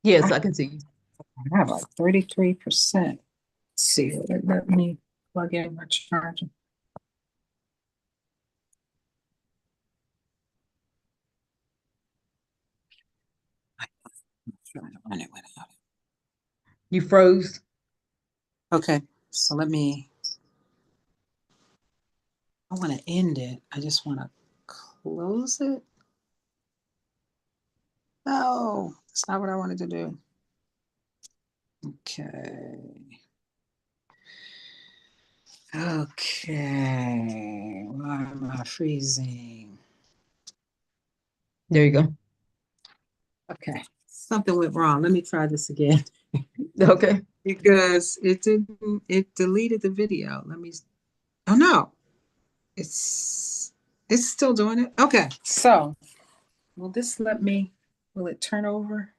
Yes, I I can see you. have like 33%. Let's see, will it let me plug in my charger? I'm trying to run it without it. You froze. Okay, so I want to end it. I just want to close it. No, that's not what I wanted to do. Okay. Okay. Why am I freezing? There you go. Okay. Something went wrong. Let me try this again Okay. because it deleted the video. Oh no, it's, it's still doing it. Okay. So will this let me, will it turn over?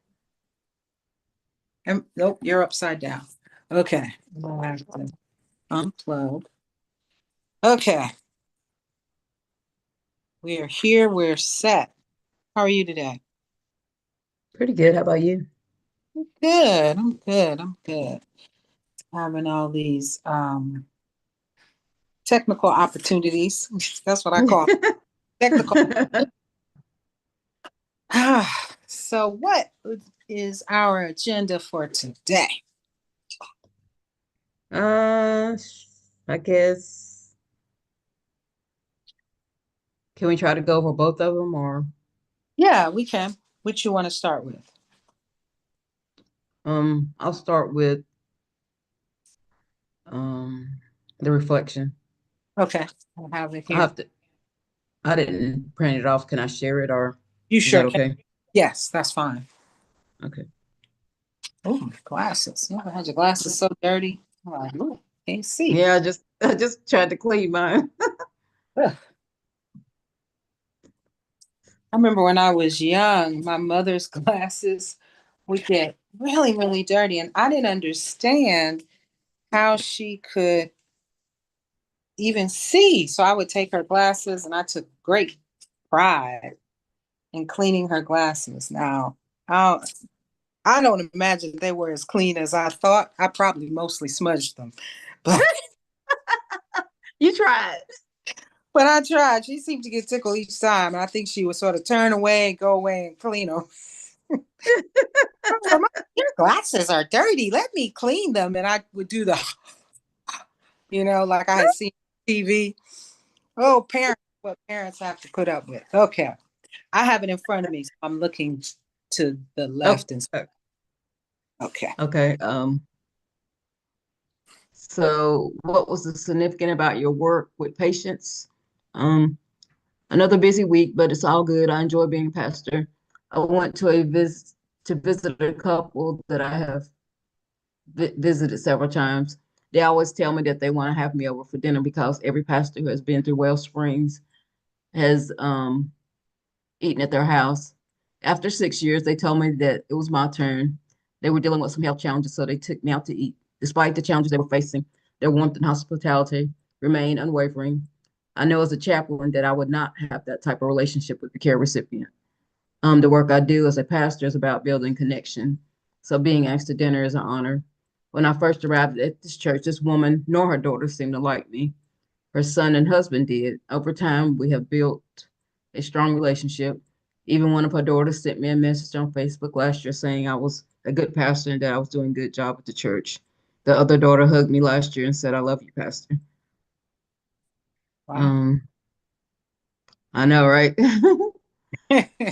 Nope, you're upside down. Okay. I'll have to unplug. Okay. We are here. We're set. How are you today? Pretty good. How about you? Good. I'm good. I'm good. Having all these technical opportunities. That's what I call technical. So what is our agenda for today? Uh, I guess can we try to go over both of them or Yeah, we can. Which you want to start with? I'll start with um the reflection. Okay, I'll have it I here. have to I didn't print it off. Can I share it or You is sure that can. okay? Yes, that's fine. Okay. Oh, glasses. You ever had your glasses so dirty? I'm like, ooh, can't see. Yeah, I just tried to clean mine. Ugh. I remember when I was young, my mother's glasses would get really, really dirty, and I didn't understand how she could even see. So I would take her glasses, and I took great pride in cleaning her glasses. Now, I I don't imagine they were as clean as I thought. I probably mostly smudged them, but You tried. but I tried. She seemed to get tickled each time, and I think she would sort of turn away and go away and clean them. Your glasses are dirty. Let me clean them, and I would do the, like I had seen TV. Oh, parents, what parents have to put up with. Okay. I have it in front of me, so I'm looking to the Oh, left and okay. okay. So what was the significant about your work with patients? Um, Another busy week, but it's all good. I enjoy being a pastor. I went to visit a couple that I have visited several times. They always tell me that they want to have me over for dinner because every pastor who has been through Well Springs has eaten at their house. After 6 years, they told me that it was my turn. They were dealing with some health challenges, so they took me out to eat. Despite the challenges they were facing, their warmth and hospitality remained unwavering. I know as a chaplain that I would not have that type of relationship with the care recipient. The work I do as a pastor is about building connection. So being asked to dinner is an honor. When I first arrived at this church, this woman nor her daughter seemed to like me. Her son and husband did. Over time, we have built a strong relationship. Even one of her daughters sent me a message on Facebook last year saying I was a good pastor and that I was doing a good job at the church. The other daughter hugged me last year and said, I love you, Pastor. Wow. Um, I know, right?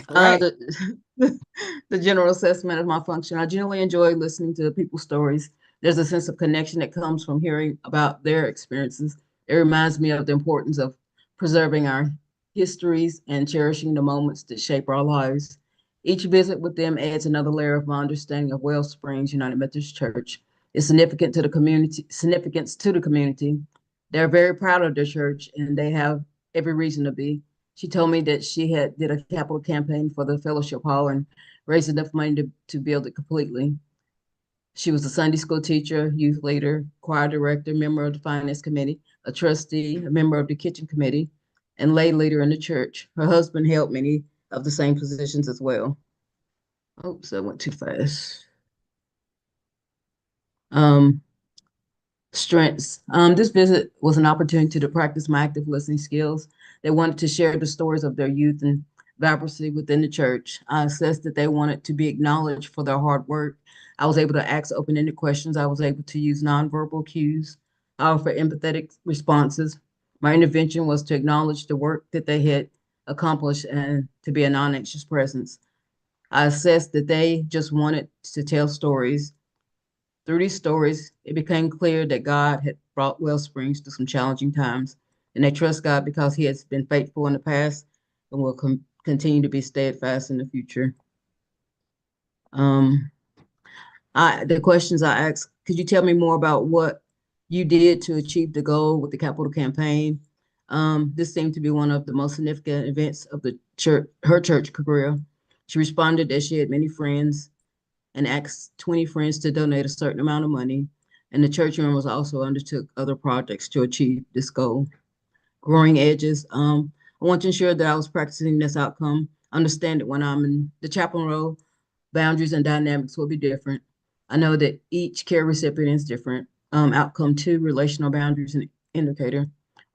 Right. The the general assessment of my function. I generally enjoy listening to people's stories. There's a sense of connection that comes from hearing about their experiences. It reminds me of the importance of preserving our histories and cherishing the moments that shape our lives. Each visit with them adds another layer of my understanding of Wellsprings Springs United Methodist Church. It's significance to the community. They're very proud of their church and they have every reason to be. She told me that she had did a capital campaign for the fellowship hall and raised enough money to build it completely. She was a Sunday school teacher, youth leader, choir director, member of the finance committee, a trustee, a member of the kitchen committee, and lay leader in the church. Her husband held many of the same positions as well. Oops, I went too fast. Um, Strengths. This visit was an opportunity to practice my active listening skills. They wanted to share the stories of their youth and vibrancy within the church. I assessed that they wanted to be acknowledged for their hard work. I was able to ask open-ended questions. I was able to use nonverbal cues. I offer empathetic responses. My intervention was to acknowledge the work that they had accomplished and to be a non-anxious presence. I assessed that they just wanted to tell stories. Through these stories, it became clear that God had brought Wellsprings to some challenging times, and they trust God because He has been faithful in the past and will continue to be steadfast in the future. Um, the questions I asked, could you tell me more about what you did to achieve the goal with the capital campaign? This seemed to be one of the most significant events of the church, her church career. She responded that she had many friends and asked 20 friends to donate a certain amount of money. And the church members also undertook other projects to achieve this goal. Growing edges. I want to ensure that I was practicing this outcome. Understand that when I'm in the chaplain role, boundaries and dynamics will be different. I know that each care recipient is different. Outcome two, relational boundaries and indicator.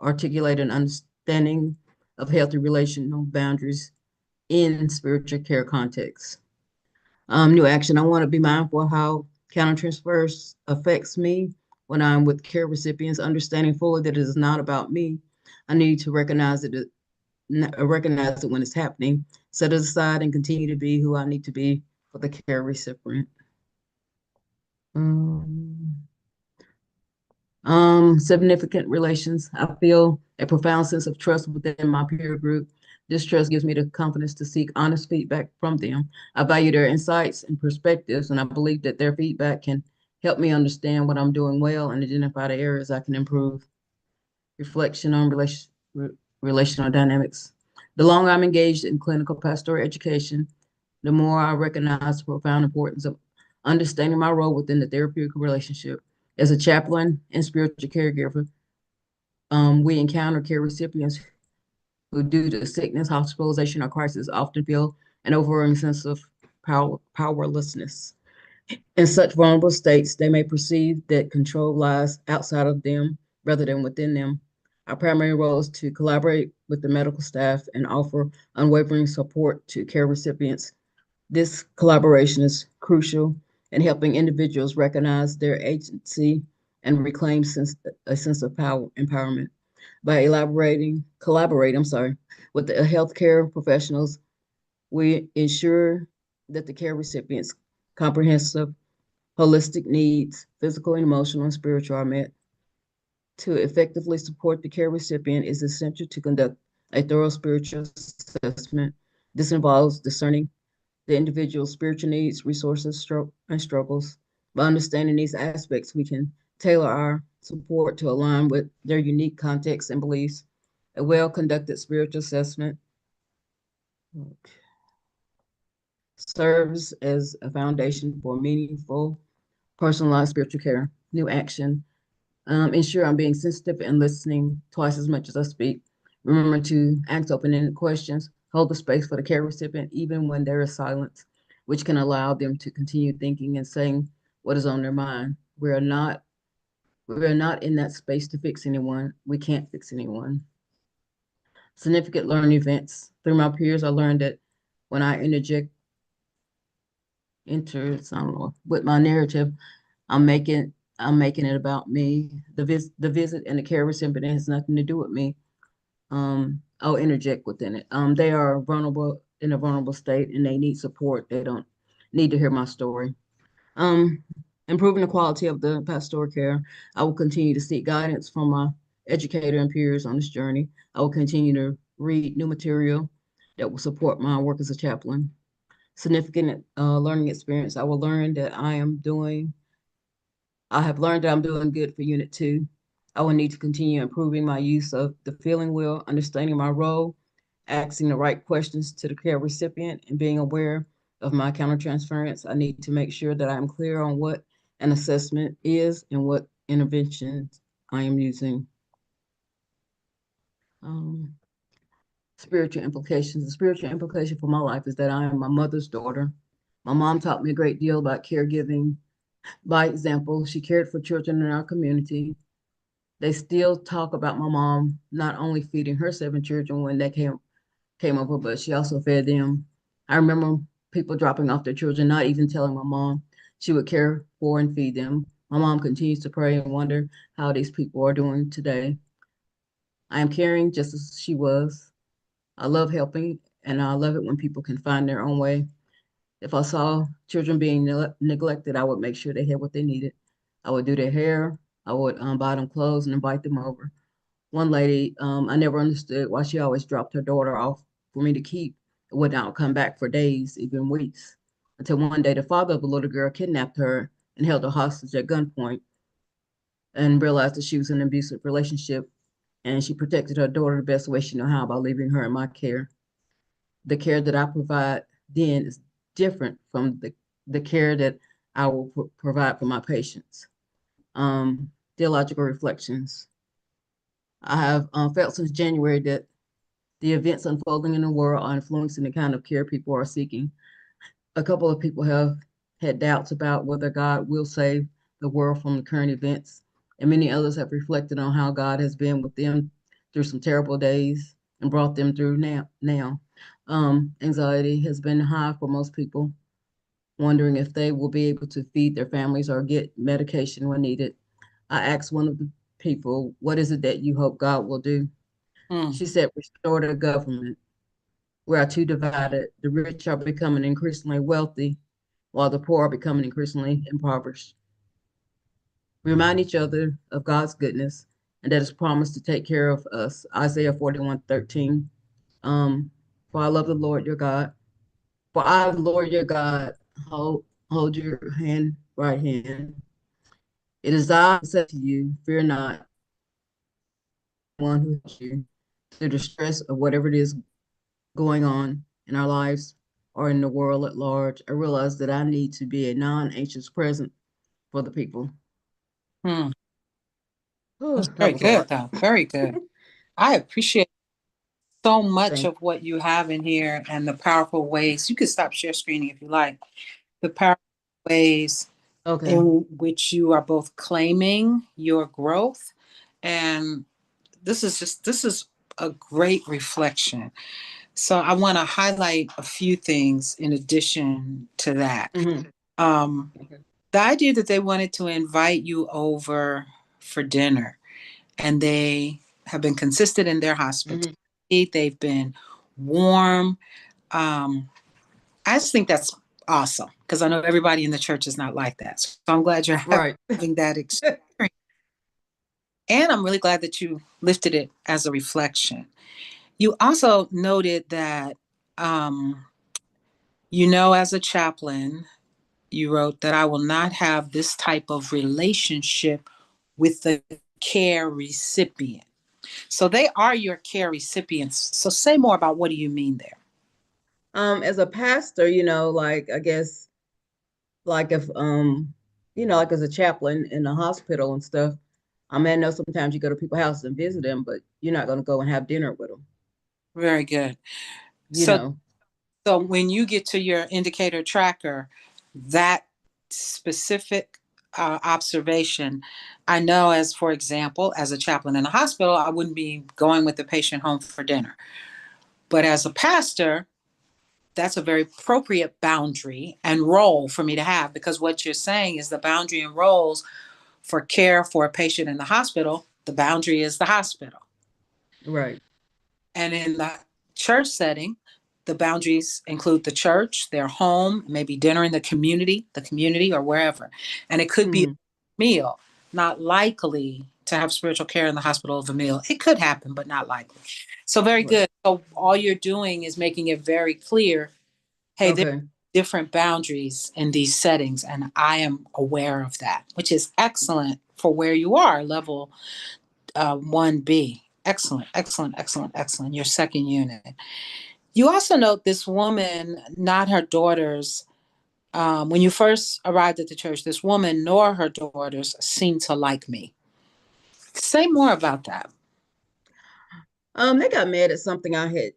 Articulate an understanding of healthy relational boundaries in spiritual care contexts. New action. I want to be mindful of how counter transfers affects me when I'm with care recipients, understanding fully that it is not about me. I need to recognize it when it's happening, set it aside, and continue to be who I need to be for the care recipient. Um, Significant relations. I feel a profound sense of trust within my peer group. This trust gives me the confidence to seek honest feedback from them. I value their insights and perspectives, and I believe that their feedback can help me understand what I'm doing well and identify the areas I can improve. Reflection on relational dynamics. The longer I'm engaged in clinical pastoral education, the more I recognize the profound importance of understanding my role within the therapeutic relationship. As a chaplain and spiritual caregiver, we encounter care recipients who, due to sickness, hospitalization, or crisis, often feel an overwhelming sense of powerlessness. In such vulnerable states, they may perceive that control lies outside of them rather than within them. Our primary role is to collaborate with the medical staff and offer unwavering support to care recipients. This collaboration is crucial in helping individuals recognize their agency and reclaim a sense of power empowerment. By collaborating, with the healthcare professionals, we ensure that the care recipients' comprehensive, holistic needs, physical, emotional, and spiritual, are met. To effectively support the care recipient is essential to conduct a thorough spiritual assessment. This involves discerning the individual's spiritual needs, resources, and struggles. By understanding these aspects, we can tailor our support to align with their unique context and beliefs. A well-conducted spiritual assessment serves as a foundation for meaningful, personalized spiritual care. New action. Ensure I'm being sensitive and listening twice as much as I speak. Remember to ask open-ended questions, hold the space for the care recipient, even when there is silence, which can allow them to continue thinking and saying what is on their mind. We are not in that space to fix anyone. We can't fix anyone. Significant learning events. Through my peers, I learned that when I I don't know, with my narrative, I'm making it about me. The visit and the care recipient has nothing to do with me. I'll interject within it. They are vulnerable in a vulnerable state and they need support. They don't need to hear my story. Um, Improving the quality of the pastoral care. I will continue to seek guidance from my educator and peers on this journey. I will continue to read new material that will support my work as a chaplain. Significant learning experience. I have learned that I'm doing good for Unit 2. I will need to continue improving my use of the feeling wheel, understanding my role, asking the right questions to the care recipient, and being aware of my countertransference. I need to make sure that I'm clear on what an assessment is and what interventions I am using. Um, Spiritual implications. The spiritual implication for my life is that I am my mother's daughter. My mom taught me a great deal about caregiving. By example, she cared for children in our community. They still talk about my mom not only feeding her 7 children when they came over, but she also fed them. I remember people dropping off their children, not even telling my mom. She would care for and feed them. My mom continues to pray and wonder how these people are doing today. I am caring just as she was. I love helping, and I love it when people can find their own way. If I saw children being neglected, I would make sure they had what they needed. I would do their hair. I would buy them clothes and invite them over. One lady, I never understood why she always dropped her daughter off for me to keep and would not come back for days, even weeks. Until one day, the father of the little girl kidnapped her and held her hostage at gunpoint and realized that she was in an abusive relationship. And she protected her daughter the best way she knew how by leaving her in my care. The care that I provide then is different from the care that I will provide for my patients. Theological reflections. I have felt since January that the events unfolding in the world are influencing the kind of care people are seeking. A couple of people have had doubts about whether God will save the world from the current events, and many others have reflected on how God has been with them through some terrible days and brought them through now. Anxiety has been high for most people, wondering if they will be able to feed their families or get medication when needed. I asked one of the people, "What is it that you hope God will do?" Hmm. She said, "Restore the government. We are too divided. The rich are becoming increasingly wealthy, while the poor are becoming increasingly impoverished. We remind each other of God's goodness and that His promise to take care of us. Isaiah 41:13. Um, for I love the Lord your God. For I, the Lord your God, hold your right hand. It is I who said to you, fear not, one who helps you through the stress of whatever it is going on in our lives or in the world at large. I realize that I need to be a non-anxious present for the people." Hmm. Oh, That's that very was a good, lot. though. Very good. I appreciate so much Thank of what you have in here and the powerful ways. You can stop share screening if you like. The powerful ways you. Okay. in which you are both claiming your growth, and this is a great reflection. So I want to highlight a few things in addition to that. Hmm. Um, Okay. the idea that they wanted to invite you over for dinner, and they have been consistent in their Hmm. hospitality. They've been warm. Um, I just think that's awesome because I know everybody in the church is not like that. So I'm glad you're Right. having that experience. And I'm really glad that you lifted it as a reflection. You also noted that, um, as a chaplain, you wrote that I will not have this type of relationship with the care recipient. So they are your care recipients. So say more about what do you mean there? As a pastor, like I guess, like if like as a chaplain in a hospital and stuff, I mean, I know sometimes you go to people's houses and visit them, but you're not going to go and have dinner with them, Very good. you So know. so when you get to your indicator tracker, that specific observation, I know as for example, as a chaplain in a hospital, I wouldn't be going with the patient home for dinner. But as a pastor, that's a very appropriate boundary and role for me to have because what you're saying is the boundary and roles for care for a patient in the hospital, the boundary is the hospital. Right. And in the church setting, the boundaries include the church, their home, maybe dinner in the community, or wherever. And it could be a Hmm. meal, not likely to have spiritual care in the hospital of a meal. It could happen, but not likely. So, very Right. good. So, all you're doing is making it very clear hey, there are Okay. different boundaries in these settings, and I am aware of that, which is excellent for where you are, level 1B. Excellent, excellent, excellent, excellent. Your second unit. You also note this woman, not her daughters. When you first arrived at the church, this woman nor her daughters seemed to like me. Say more about that. They got mad at something I had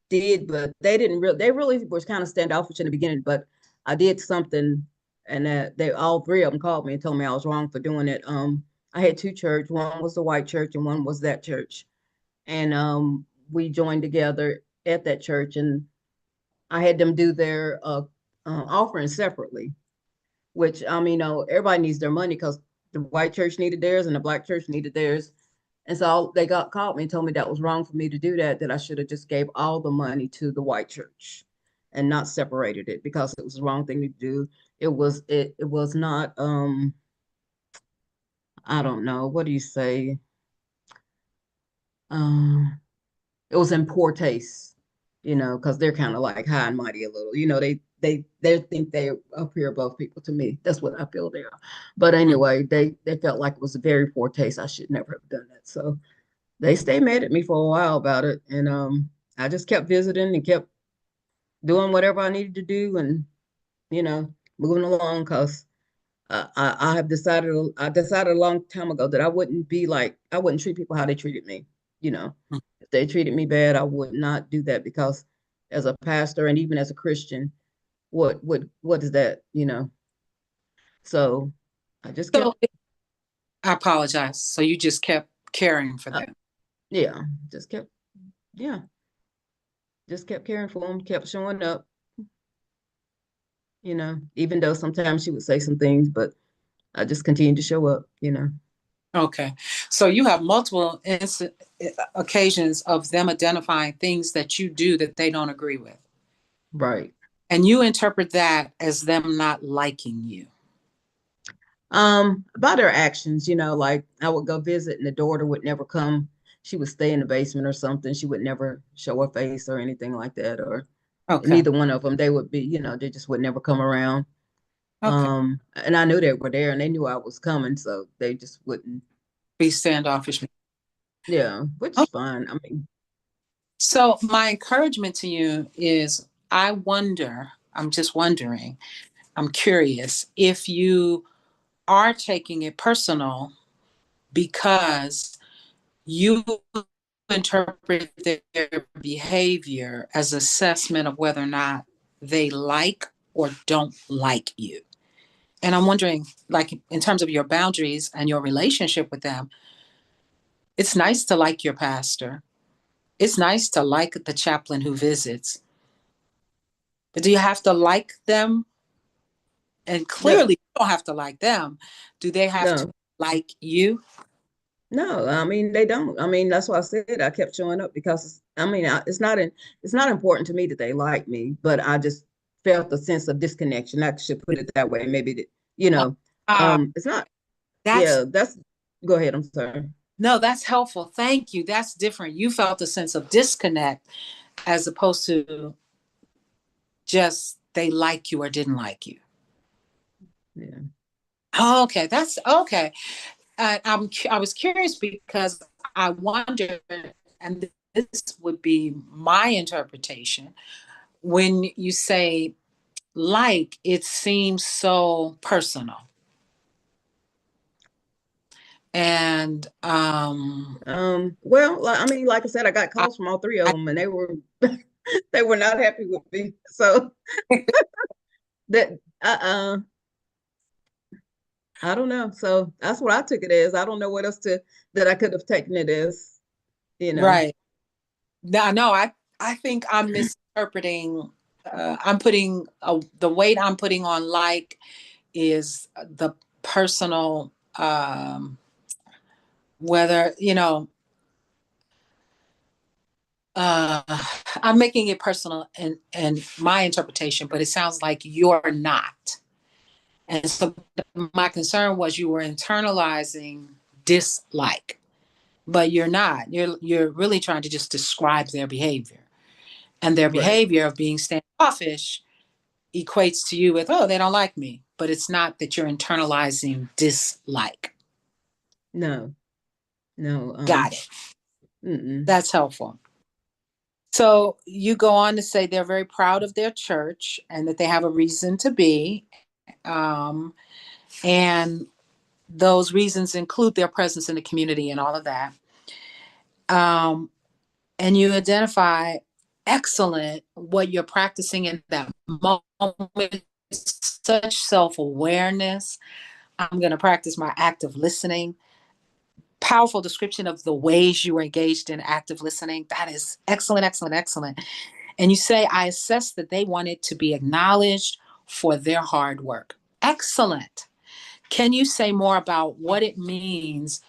did, but they didn't really. They really was kind of standoffish in the beginning. But I did something, and they all three of them called me and told me I was wrong for doing it. I had two church. One was the white church, and one was that church, and we joined together at that church, and I had them do their offering separately. Which everybody needs their money because the white church needed theirs and the black church needed theirs. And so they got called me and told me that was wrong for me to do that, that I should have just gave all the money to the white church and not separated it because it was the wrong thing to do. It was not I don't know, what do you say? Um it was in poor taste, because they're kind of like high and mighty a little. They think they appear above people to me. That's what I feel they are. But anyway, they felt like it was a very poor taste. I should never have done that. So they stayed mad at me for a while about it. And I just kept visiting and kept doing whatever I needed to do and, moving along because I decided a long time ago that I wouldn't treat people how they treated me. You know, if they treated me bad, I would not do that because as a pastor and even as a Christian, what is that? So I just So kept, I apologize. So you just kept caring for uh, them. yeah, just kept, yeah, just kept caring for them, kept showing up, even though sometimes she would say some things, but I just continued to show up. Okay. So you have multiple occasions of them identifying things that you do that they don't agree with. Right. And you interpret that as them not liking you. About her actions, like I would go visit and the daughter would never come. She would stay in the basement or something. She would never show her face or anything like that. Or Okay. neither one of them, they would be, they just would never come around. Okay. And I knew they were there and they knew I was coming, so they just wouldn't. Be standoffish. Yeah, which is Okay. fine. I mean, So my encouragement to you is I'm just wondering, I'm curious if you are taking it personal because you interpret their behavior as assessment of whether or not they like or don't like you. And I'm wondering, like, in terms of your boundaries and your relationship with them, it's nice to like your pastor. It's nice to like the chaplain who visits. But do you have to like them? And no, clearly, you don't have to like them. Do they have to no, like you? no. I mean, they don't. I mean, that's why I said I kept showing up because I mean, it's not important to me that they like me, but I just felt a sense of disconnection. I should put it that way. Maybe that, Uh, it's not. that's Yeah, that's. Go ahead. I'm sorry. no, that's helpful. Thank you. That's different. You felt a sense of disconnect as opposed to just they like you or didn't like you. Yeah. Oh, okay, that's okay. I was curious because I wonder, and this would be my interpretation, when you say like, it seems so personal. And Well, I mean, like I said, I got I, calls from all three of I them, and they were they were not happy with me. So that I don't know. So that's what I took it as. I don't know what else to that I could have taken it as. right. No, I think I'm misinterpreting. I'm putting the weight I'm putting on like is the personal, whether, uh, I'm making it personal and my interpretation, but it sounds like you're not. And so my concern was you were internalizing dislike, but you're not. You're really trying to just describe their behavior. And their Right. behavior of being standoffish equates to you with, oh, they don't like me. But it's not that you're internalizing dislike. No, no. Got it. Mm-mm. That's helpful. So you go on to say they're very proud of their church and that they have a reason to be. Um, and those reasons include their presence in the community and all of that. Um, and you identify excellent what you're practicing in that moment such self-awareness. I'm going to practice my active listening. Powerful description of the ways you were engaged in active listening. That is excellent, excellent, excellent. And you say, I assess that they wanted to be acknowledged for their hard work. Excellent. Can you say more about what it means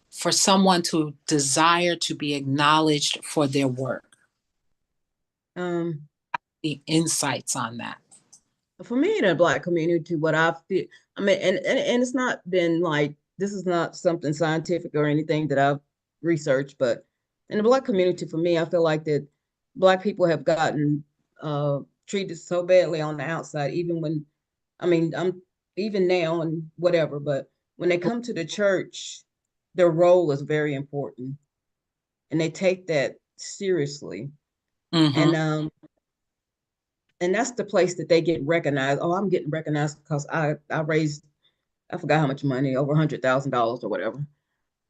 for someone to desire to be acknowledged for their work? Um, The insights on that. for me in the Black community, what I feel, I mean, and it's not been like, this is not something scientific or anything that I've researched, but in the Black community, for me, I feel like that Black people have gotten treated so badly on the outside, even when, I mean, I'm even now and whatever, but when they come to the church, their role is very important and they take that seriously. Mm-hmm. And that's the place that they get recognized. Oh, I'm getting recognized because I raised, I forgot how much money, over $100,000 or whatever.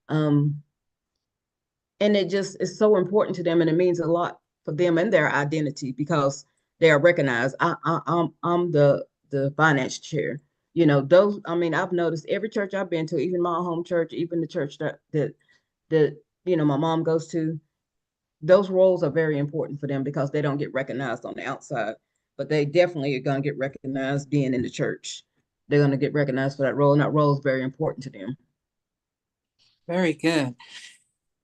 Um, and it just is so important to them, and it means a lot for them and their identity because they are recognized. I'm the finance chair. You know, those. I mean, I've noticed every church I've been to, even my home church, even the church that you know my mom goes to. Those roles are very important for them because they don't get recognized on the outside, but they definitely are going to get recognized being in the church. They're going to get recognized for that role, and that role is very important to them. Very good.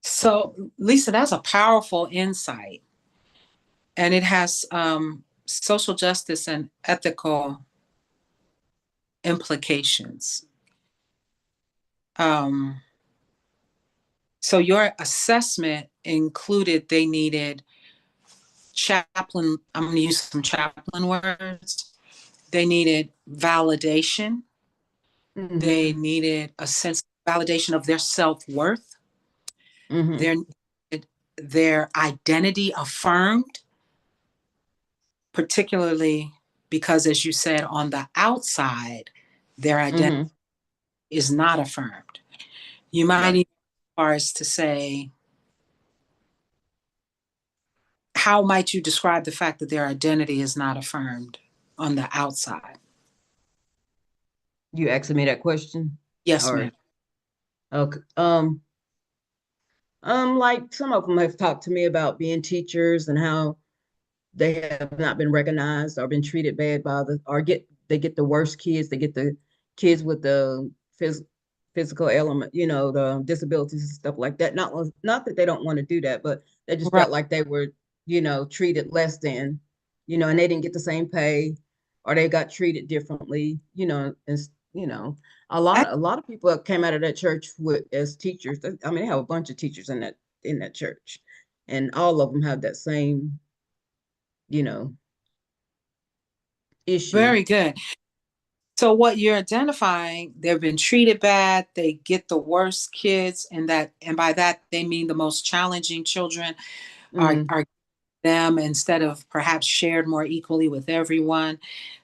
So, Lisa, that's a powerful insight, and it has social justice and ethical implications. Um, so, your assessment included they needed chaplain, I'm going to use some chaplain words. They needed validation. Mm-hmm. They needed a sense of validation of their self-worth. Mm-hmm. Their their identity affirmed, particularly because, as you said, on the outside, their identity Mm-hmm. is not affirmed. You might Right. even as far as to say, how might you describe the fact that their identity is not affirmed on the outside? You asking me that question? Yes, Or ma'am. okay. Like some of them have talked to me about being teachers and how they have not been recognized or been treated bad by the or get they get the worst kids, they get the kids with the physical element, you know, the disabilities and stuff like that. Not that they don't want to do that, but they just Right. felt like they were, you know, treated less than, you know, and they didn't get the same pay or they got treated differently, you know, and you know, a lot of people came out of that church with as teachers. I mean, they have a bunch of teachers in that church, and all of them have that same, you know, issue. Very good. So what you're identifying, they've been treated bad, they get the worst kids, and by that they mean the most challenging children Mm-hmm. are them instead of perhaps shared more equally with everyone.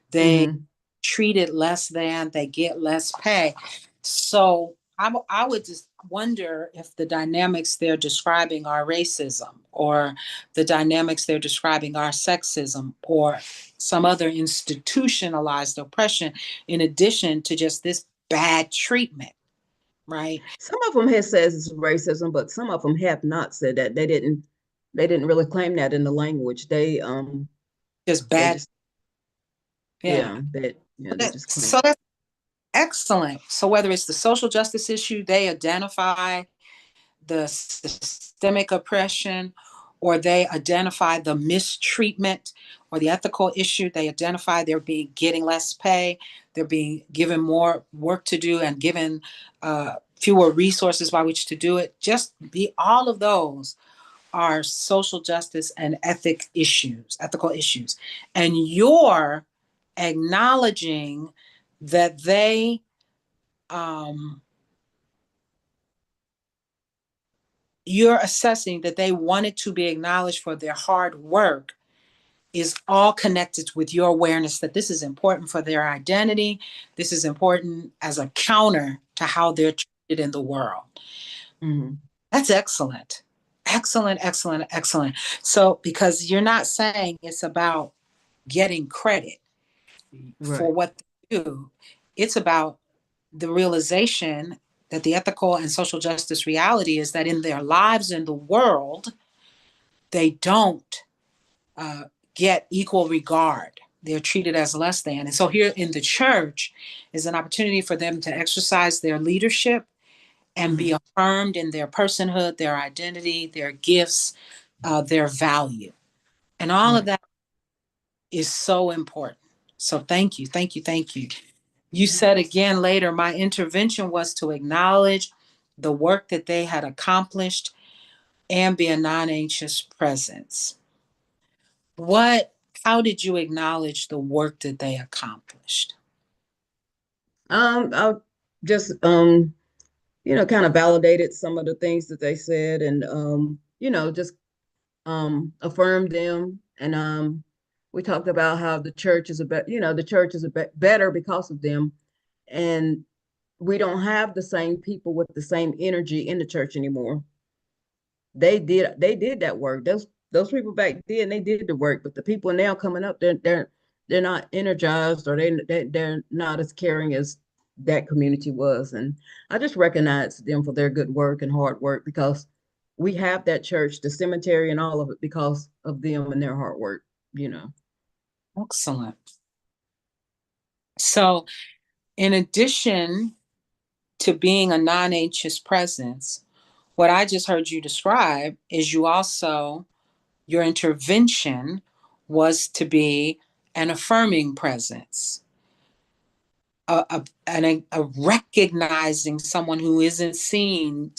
They Mm-hmm. treated less than, they get less pay. So I would just wonder if the dynamics they're describing are racism, or the dynamics they're describing are sexism, or some other institutionalized oppression, in addition to just this bad treatment, right? Some of them have says it's racism, but some of them have not said that. They didn't really claim that in the language. Just They bad. just Yeah. they just claim. So that's excellent. So whether it's the social justice issue, they identify the systemic oppression, or they identify the mistreatment or the ethical issue. They identify they're being getting less pay, they're being given more work to do and given fewer resources by which to do it. Just be all of those are social justice and ethical issues. And you're acknowledging that they um, you're assessing that they wanted to be acknowledged for their hard work is all connected with your awareness that this is important for their identity. This is important as a counter to how they're treated in the world. Mm-hmm. That's excellent. Excellent, excellent, excellent. So, because you're not saying it's about getting credit, for Right. what they do. It's about the realization that the ethical and social justice reality is that in their lives in the world, they don't uh, get equal regard. They're treated as less than. And so here in the church is an opportunity for them to exercise their leadership and be Mhm. affirmed in their personhood, their identity, their gifts, their value. And all of Right. that is so important. So thank you, thank you, thank you. You Mhm. said again later, my intervention was to acknowledge the work that they had accomplished and be a non anxious presence. What, how did you acknowledge the work that they accomplished? I just kind of validated some of the things that they said, and just affirmed them. And we talked about how the church is the church is better because of them. And we don't have the same people with the same energy in the church anymore. They did that work. Those people back then, they did the work, but the people now coming up, they're not energized, or they're not as caring as that community was. And I just recognize them for their good work and hard work, because we have that church, the cemetery, and all of it because of them and their hard work, you know. Excellent. So, in addition to being a non anxious presence, what I just heard you describe is you also, your intervention was to be an affirming presence, a recognizing someone who isn't seeing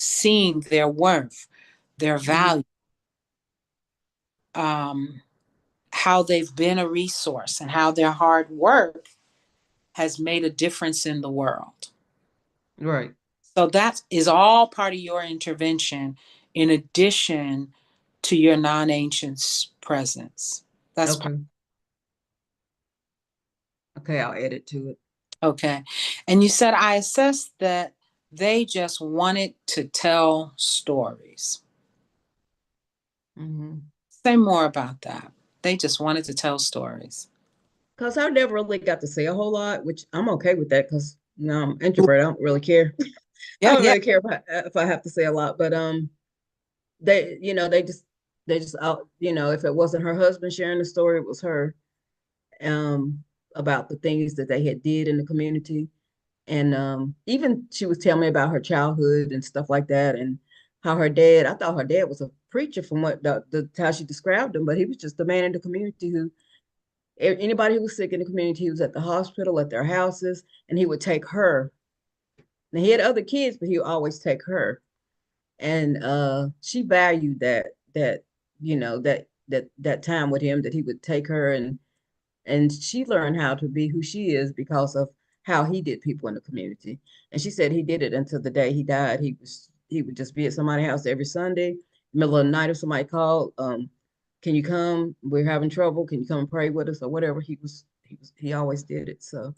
their worth, their Mhm. value, um, how they've been a resource, and how their hard work has made a difference in the world. Right. So that is all part of your intervention, in addition to your non-ancient presence. That's Okay. Okay, I'll add it to it. okay. And you said I assessed that they just wanted to tell stories. Mhm. Say more about that. They just wanted to tell stories. Because I never really got to say a whole lot, which I'm okay with that, because I'm introverted. I don't really care. I Yeah, don't yeah. really care if I have to say a lot. But they just out, if it wasn't her husband sharing the story, it was her, um about the things that they had did in the community. And even she was telling me about her childhood and stuff like that, and how her dad, I thought her dad was a preacher from what the how she described him, but he was just a man in the community who, anybody who was sick in the community, he was at the hospital, at their houses, and he would take her. Now he had other kids, but he would always take her. And she valued that that time with him, that he would take her. And she learned how to be who she is because of how he did people in the community. And she said he did it until the day he died. He would just be at somebody's house every Sunday, middle of the night, if somebody called, can you come? We're having trouble. Can you come and pray with us, or whatever? He always did it. So,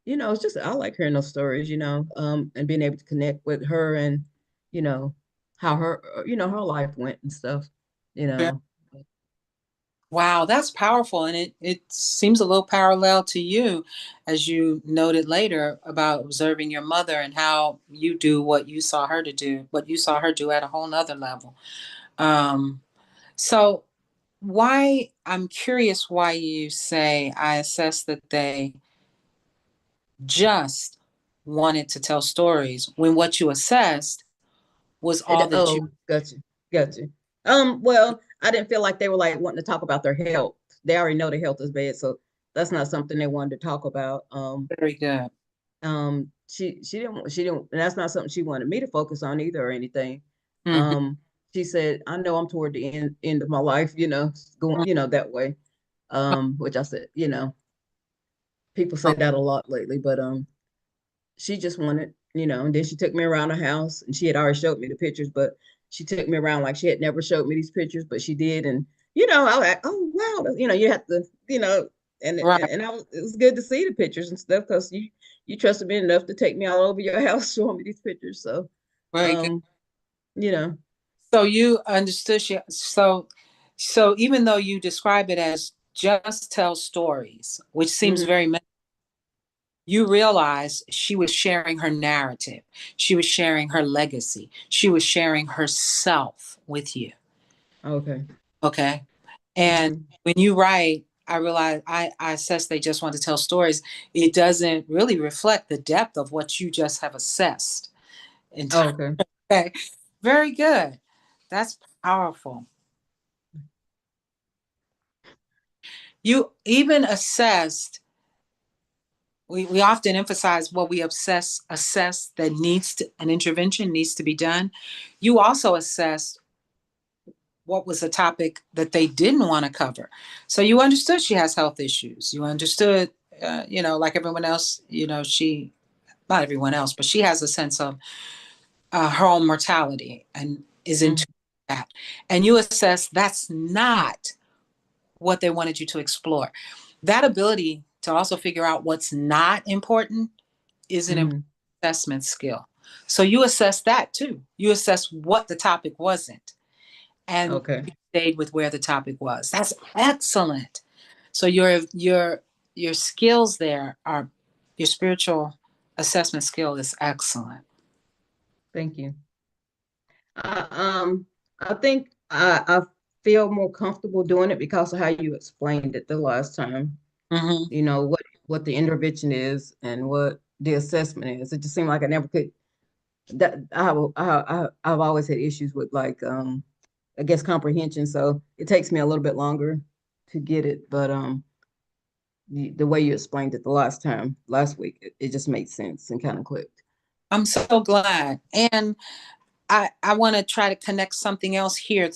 it's just, I like hearing those stories, and being able to connect with her, and you know how her life went and stuff, you Yeah. know. Wow, that's powerful. And it seems a little parallel to you, as you noted later about observing your mother and how you do what you saw her to do, what you saw her do at a whole nother level. Um, so why, I'm curious why you say I assess that they just wanted to tell stories when what you assessed was all that you. Oh, gotcha. Well, I didn't feel like they were like wanting to talk about their health. They already know their health is bad, so that's not something they wanted to talk about. Very good. She didn't, and that's not something she wanted me to focus on either, or anything. Mhm. Um, she said, I know I'm toward the end of my life, going, that way. Which I said, people say that a lot lately, but she just wanted, and then she took me around the house, and she had already showed me the pictures, but she took me around like she had never showed me these pictures, but she did. And, I was like, oh, wow. You have to, and, Right. and it was good to see the pictures and stuff, because you trusted me enough to take me all over your house showing me these pictures. So, Very good. um, you So you understood she, so even though you describe it as just tell stories, which seems Mm-hmm. very, you realize she was sharing her narrative. She was sharing her legacy. She was sharing herself with you. Okay. Okay. And Mm-hmm. when you write, I realize I assess they just want to tell stories. It doesn't really reflect the depth of what you just have assessed. Okay. Okay. Very good. That's powerful. You even assessed, we often emphasize what we assess that needs to, an intervention needs to be done. You also assessed what was a topic that they didn't want to cover. So you understood she has health issues. You understood, like everyone else, she, not everyone else, but she has a sense of her own mortality and is Mm-hmm. into that. And you assess that's not what they wanted you to explore. That ability to also figure out what's not important is an important Mm-hmm. assessment skill. So you assess that too. You assess what the topic wasn't, and Okay. you stayed with where the topic was. That's excellent. So your skills there are, your spiritual assessment skill is excellent. Thank you. I I think I feel more comfortable doing it because of how you explained it the last time. Mm-hmm. You know what the intervention is and what the assessment is. It just seemed like I never could. That I've always had issues with like I guess comprehension. So it takes me a little bit longer to get it. But the way you explained it the last week, it just made sense and kind of clicked. I'm so glad. And I want to try to connect something else here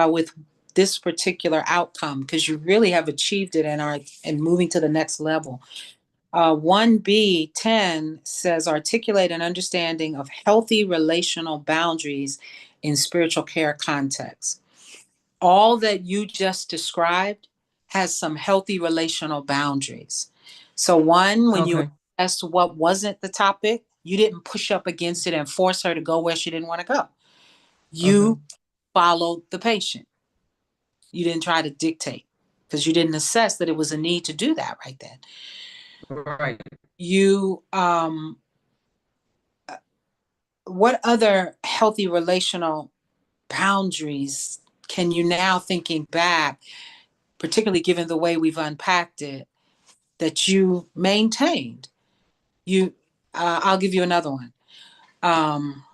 with this particular outcome, because you really have achieved it and are and moving to the next level. 1B10 says articulate an understanding of healthy relational boundaries in spiritual care context. All that you just described has some healthy relational boundaries. So, one, when you Okay. asked what wasn't the topic, you didn't push up against it and force her to go where she didn't want to go. Okay. You followed the patient. You didn't try to dictate because you didn't assess that it was a need to do that right then. Right. You, what other healthy relational boundaries can you now, thinking back, particularly given the way we've unpacked it, that you maintained? You, I'll give you another one. Um,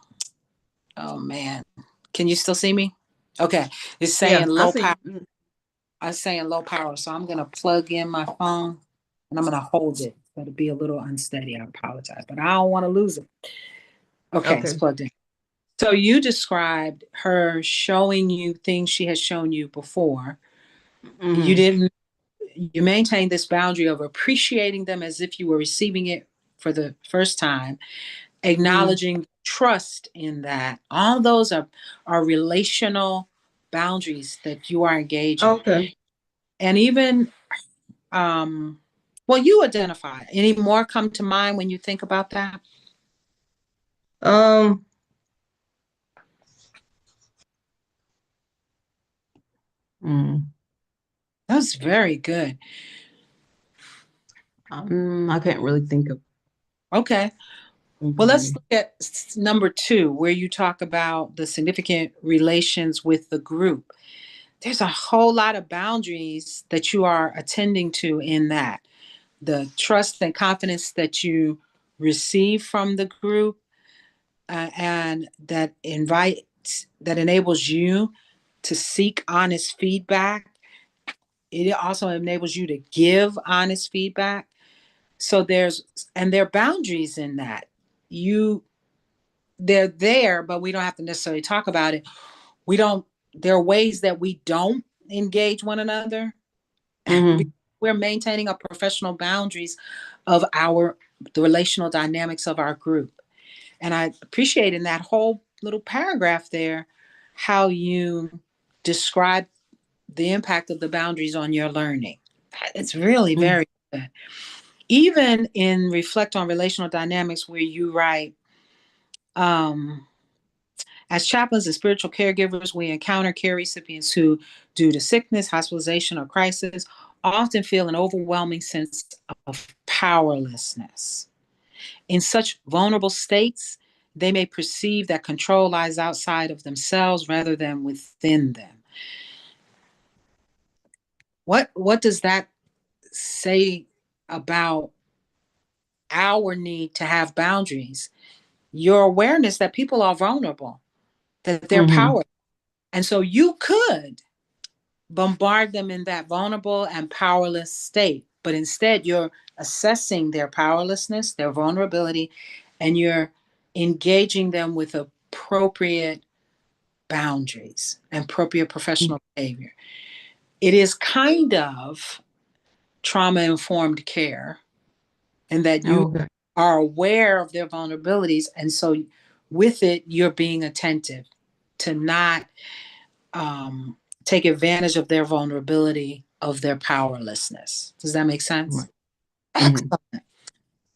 oh man, can you still see me? Okay, it's saying Yeah, I low power. see. Mm. I'm saying low power, so I'm gonna plug in my phone and I'm gonna hold it. It'll be a little unsteady. I apologize, but I don't want to lose it. Okay, it's Okay. plugged in. So you described her showing you things she has shown you before. You Hmm. didn't, you maintained this boundary of appreciating them as if you were receiving it for the first time, Hmm. acknowledging trust in that. All those are relational boundaries that you are engaging. Okay. And even, well, you identify. Any more come to mind when you think about that? Um, mm, That's very good. I can't really think of Okay. Well, let's somebody. look at number two, where you talk about the significant relations with the group. There's a whole lot of boundaries that you are attending to in that. The trust and confidence that you receive from the group, and that enables you to seek honest feedback. It also enables you to give honest feedback. So there are boundaries in that. They're there, but we don't have to necessarily talk about it. We don't, there are ways that we don't engage one another. Hmm. We're maintaining our professional boundaries of the relational dynamics of our group. And I appreciate in that whole little paragraph there how you describe the impact of the boundaries on your learning. It's really Hmm. very good. Even in Reflect on Relational Dynamics, where you write, um, as chaplains and spiritual caregivers, we encounter care recipients who, due to sickness, hospitalization, or crisis, often feel an overwhelming sense of powerlessness. In such vulnerable states, they may perceive that control lies outside of themselves rather than within them. What does that say about our need to have boundaries? Your awareness that people are vulnerable, that they're Mm-hmm. powerless. And so you could bombard them in that vulnerable and powerless state, but instead you're assessing their powerlessness, their vulnerability, and you're engaging them with appropriate boundaries and appropriate professional behavior. It is kind of trauma informed care, and that you Okay. are aware of their vulnerabilities. And so with it, you're being attentive to not um, take advantage of their vulnerability, of their powerlessness. Does that make sense? Right. Mm-hmm.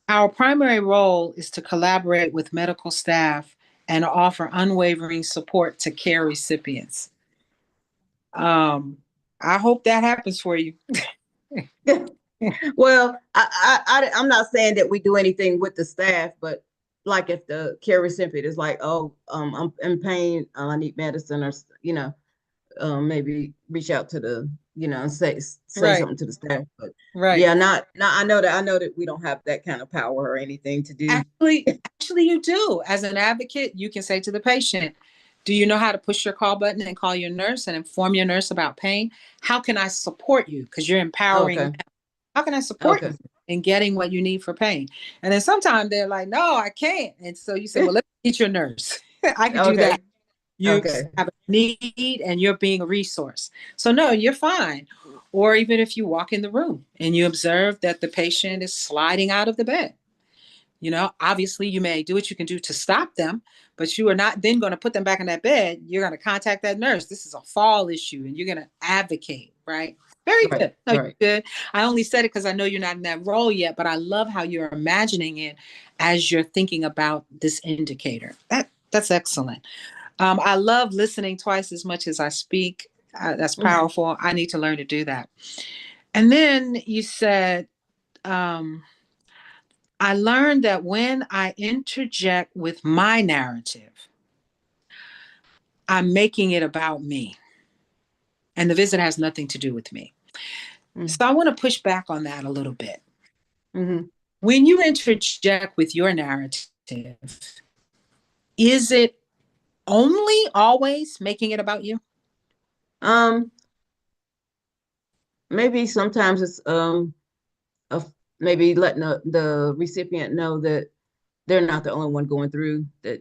Our primary role is to collaborate with medical staff and offer unwavering support to care recipients. Um, I hope that happens for you. Well, I'm not saying that we do anything with the staff, but like if the care recipient is like, oh, I'm in pain, I need medicine, or maybe reach out to the, and say Right, something to the staff. But right. yeah, not I know that we don't have that kind of power or anything to do. Actually, you do. As an advocate, you can say to the patient, do you know how to push your call button and call your nurse and inform your nurse about pain? How can I support you? Because you're empowering Okay. them. How can I support Okay. you in getting what you need for pain? And then sometimes they're like, no, I can't. And so you say, well, let me get your nurse. I can do that. Okay. You Okay. have a need and you're being a resource. So no, you're fine. Or even if you walk in the room and you observe that the patient is sliding out of the bed, obviously you may do what you can do to stop them, but you are not then going to put them back in that bed. You're going to contact that nurse. This is a fall issue, and you're going to advocate, right? Very Right. good. No, you're Right. good. I only said it because I know you're not in that role yet, but I love how you're imagining it as you're thinking about this indicator. That's excellent. I love listening twice as much as I speak. That's powerful. I need to learn to do that. And then you said, I learned that when I interject with my narrative, I'm making it about me. And the visit has nothing to do with me. So I want to push back on that a little bit. Mm-hmm. When you interject with your narrative, is it only always making it about you? Um, Maybe sometimes it's of maybe letting the recipient know that they're not the only one going through that,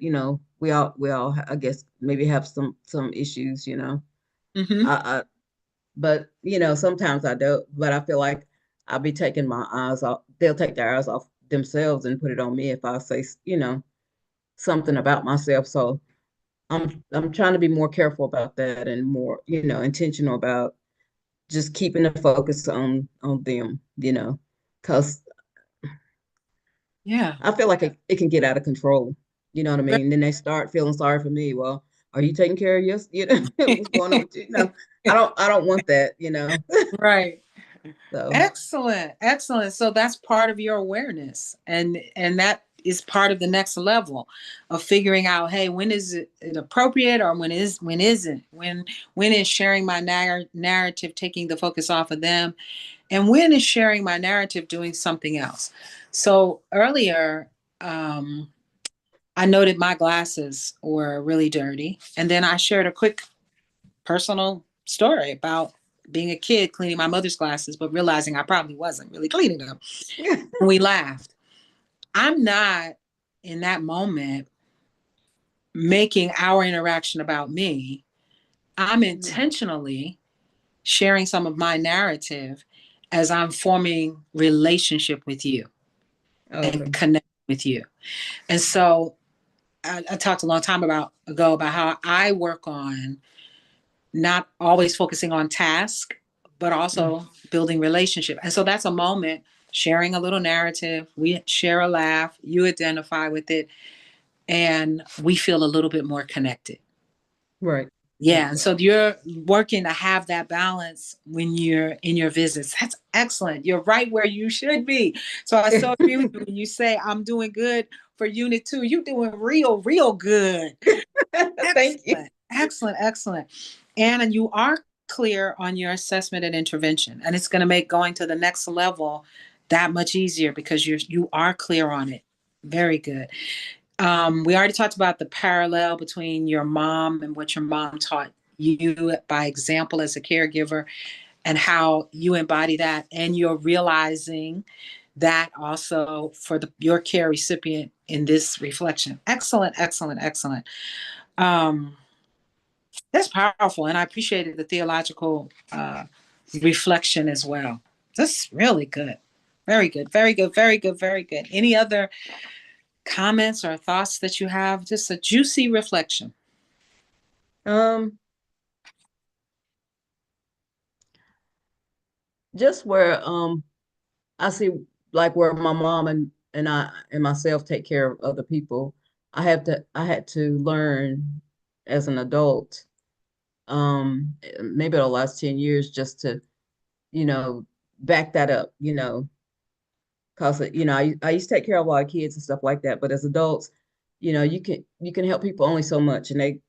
we all I guess maybe have some issues. Mm-hmm. I but sometimes I don't, but I feel like I'll be taking my eyes off, they'll take their eyes off themselves and put it on me if I say, something about myself. So I'm trying to be more careful about that and more, intentional about just keeping the focus on them, because Yeah. I feel like it can get out of control. You know what I mean? Then they start feeling sorry for me. Well, are you taking care of your, what's going on with you? No, I don't want that. Right. So Excellent. Excellent. So that's part of your awareness. And that is part of the next level of figuring out, hey, when is it appropriate, or when isn't? When is sharing my narrative taking the focus off of them, and when is sharing my narrative doing something else? So earlier, I noted my glasses were really dirty, and then I shared a quick personal story about being a kid cleaning my mother's glasses, but realizing I probably wasn't really cleaning them. And we laughed. I'm not in that moment making our interaction about me. I'm intentionally sharing some of my narrative as I'm forming relationship with you okay. and connect with you. And so I talked a long time ago about how I work on not always focusing on task, but Mm. also building relationship. And so that's a moment sharing a little narrative. We share a laugh, you identify with it, and we feel a little bit more connected. Right. Yeah, and so you're working to have that balance when you're in your visits. That's excellent. You're right where you should be. So I so agree with you when you say I'm doing good for unit 2. You're doing real, real good. Thank you. Excellent, excellent, excellent. And you are clear on your assessment and intervention, and it's going to make going to the next level that much easier because you are clear on it. Very good. We already talked about the parallel between your mom and what your mom taught you by example as a caregiver and how you embody that, and you're realizing that also for your care recipient in this reflection. Excellent, excellent, excellent. Um, that's powerful, and I appreciated the theological reflection as well. That's really good. Very good, very good, very good, very good. Any other comments or thoughts that you have? Just a juicy reflection. Um, just where I see like where my mom and I and myself take care of other people. I had to learn as an adult, maybe the last 10 years just to, you know, back that up, because I used to take care of a lot of kids and stuff like that, but as adults, you can help people only so much, and they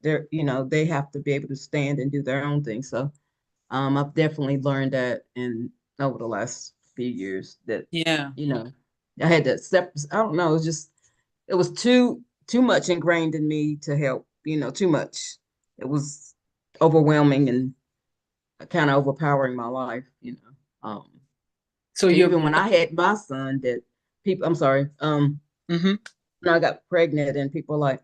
have to be able to stand and do their own thing. So I've definitely learned that in over the last few years that, Yeah. you know, I had to step, I don't know, it was too much ingrained in me to help, too much. It was overwhelming and kind of overpowering my life, So And you're. even when I had my son, that people, I'm sorry, Mhm. when I got pregnant and people were like,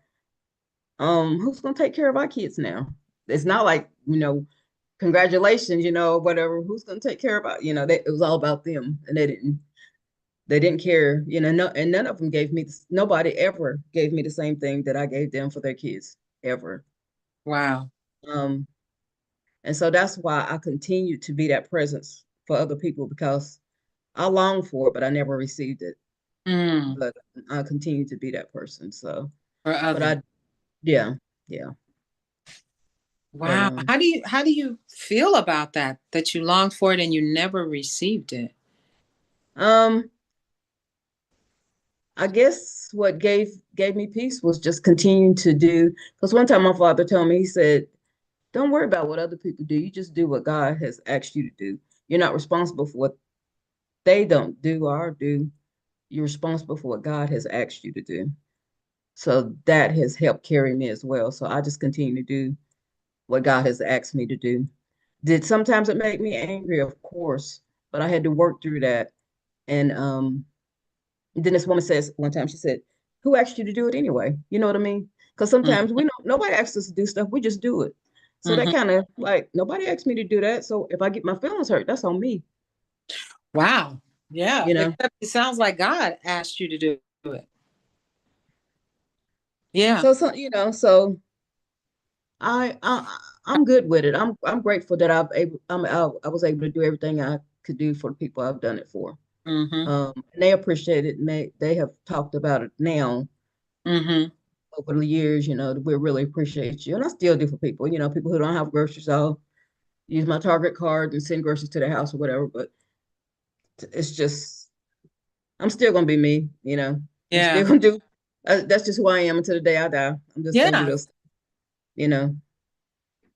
who's gonna take care of our kids now? It's not like, congratulations, whatever, who's gonna take care of it was all about them, and they didn't care, no, and none of them nobody ever gave me the same thing that I gave them for their kids, ever. Wow. Um, and so that's why I continue to be that presence for other people, because I longed for it, but I never received it. Mm, But I continue to be that person. So, for but others. yeah, yeah. But Wow. How do you feel about that? That you longed for it and you never received it? um, I guess what gave me peace was just continuing to do. Because one time my father told me, he said, "Don't worry about what other people do. You just do what God has asked you to do. You're not responsible for what they don't do or do. You're responsible for what God has asked you to do." So that has helped carry me as well. So I just continue to do what God has asked me to do. Did sometimes it make me angry, of course, but I had to work through that. And then this woman says one time, she said, "Who asked you to do it anyway?" You know what I mean? Because sometimes we don't, nobody asks us to do stuff, we just do it. So that Mm-hmm. kind of like, nobody asked me to do that. So if I get my feelings hurt, that's on me, Wow. Yeah. you know? Except it sounds like God asked you to do it. Yeah. So I'm good with it. I'm grateful that I was able to do everything I could do for the people I've done it for. Mm-hmm. And they appreciate it, and they have talked about it now Mm-hmm. over the years. We really appreciate you, and I still do for people. People who don't have groceries, I'll use my Target card and send groceries to their house or whatever. But it's just, I'm still gonna be me. I'm still Yeah. gonna do. That's just who I am until the day I die. I'm just gonna do Yeah. those. You know.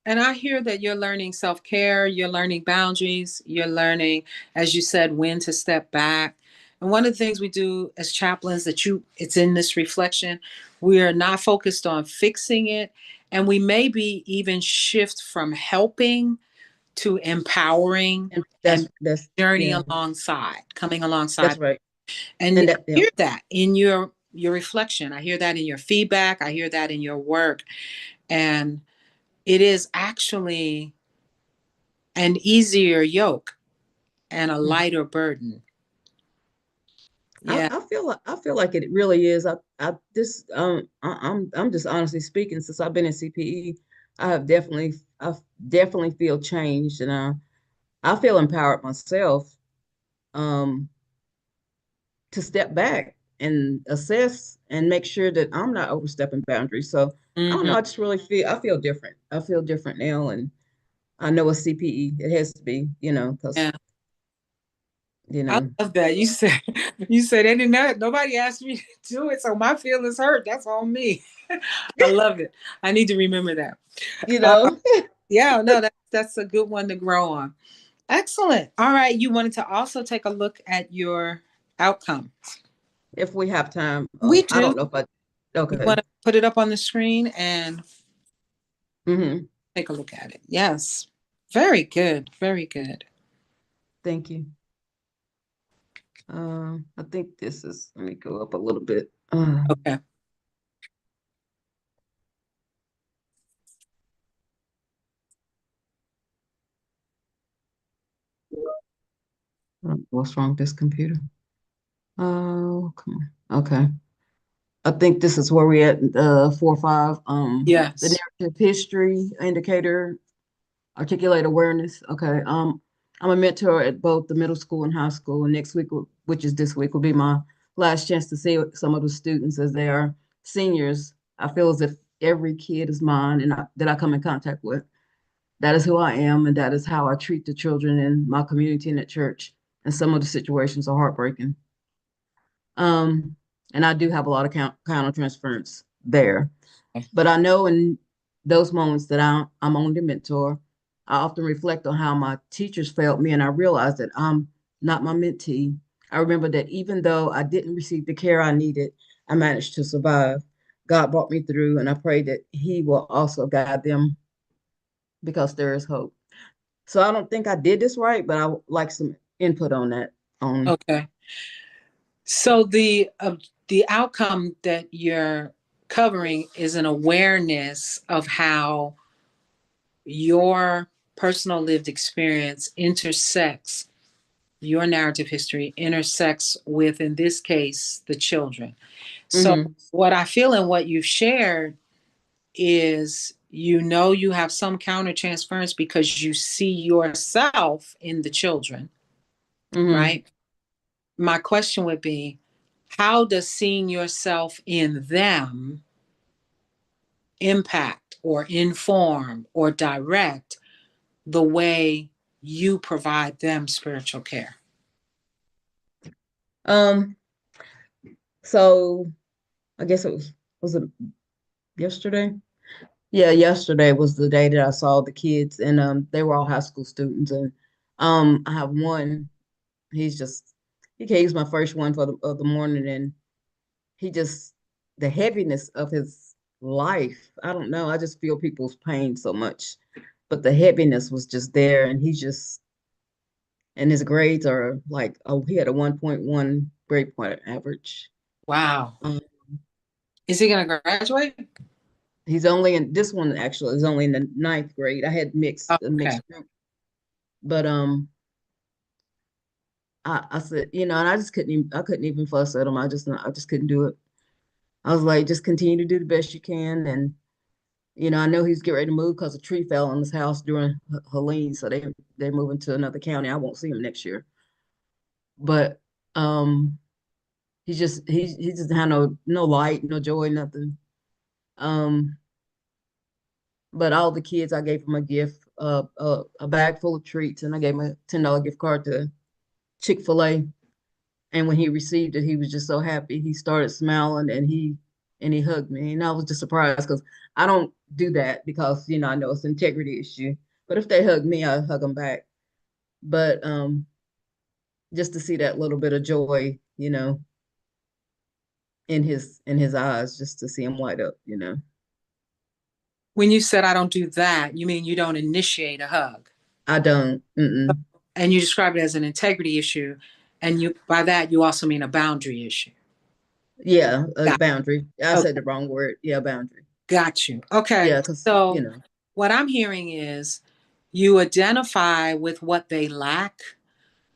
And I hear that you're learning self care, you're learning boundaries, you're learning, as you said, when to step back. And one of the things we do as chaplains it's in this reflection, we are not focused on fixing it. And we maybe even shift from helping to empowering And and that's journey yeah, alongside, coming alongside. that's right. And And I that yeah. hear that in your reflection. I hear that in your feedback. I hear that in your work. And it is actually an easier yoke and a lighter burden. Yeah. I feel like it really is. I this I'm just honestly speaking, since I've been in CPE, I've definitely feel changed, and I feel empowered myself, um to step back and assess and make sure that I'm not overstepping boundaries. So I don't Hmm. know. I just really feel I feel different. I feel different now, and I know it's CPE. It has to be, because Yeah. you I know, love that. You said they didn't know, nobody asked me to do it, so my feelings hurt. That's on me. I love it. I need to remember that. you Uh, know, yeah, no, that's a good one to grow on. Excellent. All right. You wanted to also take a look at your outcome. if we have time, We I do. don't know if I. You Okay. want to put it up on the screen and Hmm. take a look at it. Yes. Very good. Very good. Thank you. I think this is. Let me go up a little bit. Okay. What's wrong with this computer? Oh, come on. Okay. I think this is where we at, 4 or 5. The Yes. narrative history indicator, articulate awareness. Okay. I'm a mentor at both the middle school and high school, and next week, which is this week, will be my last chance to see some of the students as they are seniors. I feel as if every kid is mine and that I come in contact with. That is who I am, and that is how I treat the children in my community and at church. And some of the situations are heartbreaking. Um, and I do have a lot of counter transference there. But I know in those moments that I'm only the mentor, I often reflect on how my teachers felt me, and I realize that I'm not my mentee. I remember that even though I didn't receive the care I needed, I managed to survive. God brought me through, and I pray that He will also guide them because there is hope. So I don't think I did this right, but I would like some input on that. On Okay. So the outcome that you're covering is an awareness of how your personal lived experience intersects your narrative history intersects with, in this case, the children. So hmm what I feel and what you've shared is you have some counter transference because you see yourself in the children, hmm right? My question would be, how does seeing yourself in them impact or inform or direct the way you provide them spiritual care? um so I guess was it yesterday? Yeah, yesterday was the day that I saw the kids, and they were all high school students, and I have one. He's just he's my first one for the morning, and he just the heaviness of his life. I don't know. I just feel people's pain so much, but the heaviness was just there, and and his grades are like, oh, he had a 1.1 grade point average. Wow. Um, Is he going to graduate? he's only in this one actually is only in the ninth grade. I had a Okay. mixed group, but I said, and I couldn't even fuss at him. I just couldn't do it. I was like, just continue to do the best you can. And, I know he's getting ready to move because a tree fell on his house during Helene. So they're moving to another county. I won't see him next year. But he just had no light, no joy, nothing. Um, but all the kids, I gave him a gift, a bag full of treats, and I gave him a $10 gift card to Chick-fil-A. And when he received it, he was just so happy. He started smiling and he hugged me. And I was just surprised because I don't do that because, I know it's an integrity issue. But if they hug me, I hug them back. But just to see that little bit of joy, in his eyes, just to see him light up. When you said I don't do that, you mean you don't initiate a hug. I don't. Mm-mm. And you describe it as an integrity issue. And you by that you also mean a boundary issue. Yeah, a Got boundary. I said okay. the wrong word. Yeah, boundary. Got you. Okay. Yeah, because, So what I'm hearing is you identify with what they lack.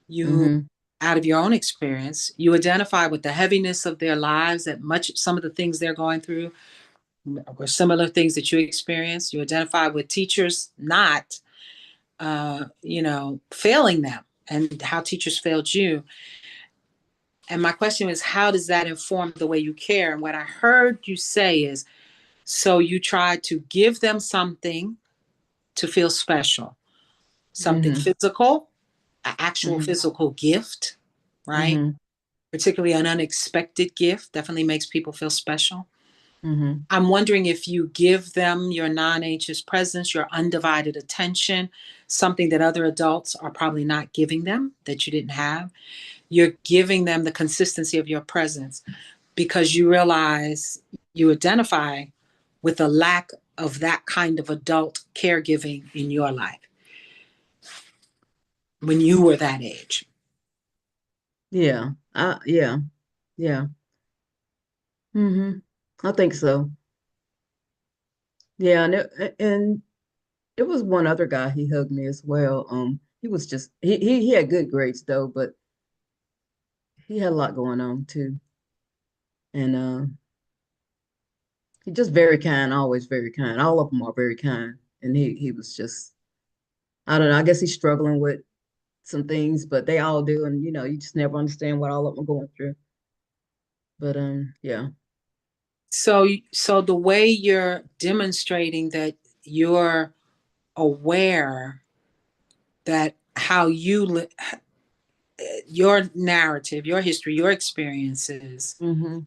You hmm out of your own experience, you identify with the heaviness of their lives that some of the things they're going through or similar things that you experience. You identify with teachers not failing them and how teachers failed you. And my question is, how does that inform the way you care? And what I heard you say is, so you try to give them something to feel special, something Mm-hmm. physical, an actual Mm-hmm. physical gift, right? Mm-hmm. Particularly an unexpected gift definitely makes people feel special. Mm-hmm. I'm wondering if you give them your non-anxious presence, your undivided attention, something that other adults are probably not giving them that you didn't have. You're giving them the consistency of your presence because you realize you identify with the lack of that kind of adult caregiving in your life when you were that age. Yeah. Yeah. Yeah. Mm-hmm. I think so. Yeah, and it was one other guy, he hugged me as well. He was just he had good grades though, but he had a lot going on too. And he just very kind, always very kind. All of them are very kind. And he was just, I don't know, I guess he's struggling with some things, but they all do. And you just never understand what all of them are going through. But yeah. So the way you're demonstrating that you're aware that how your narrative, your history, your experiences Mm-hmm.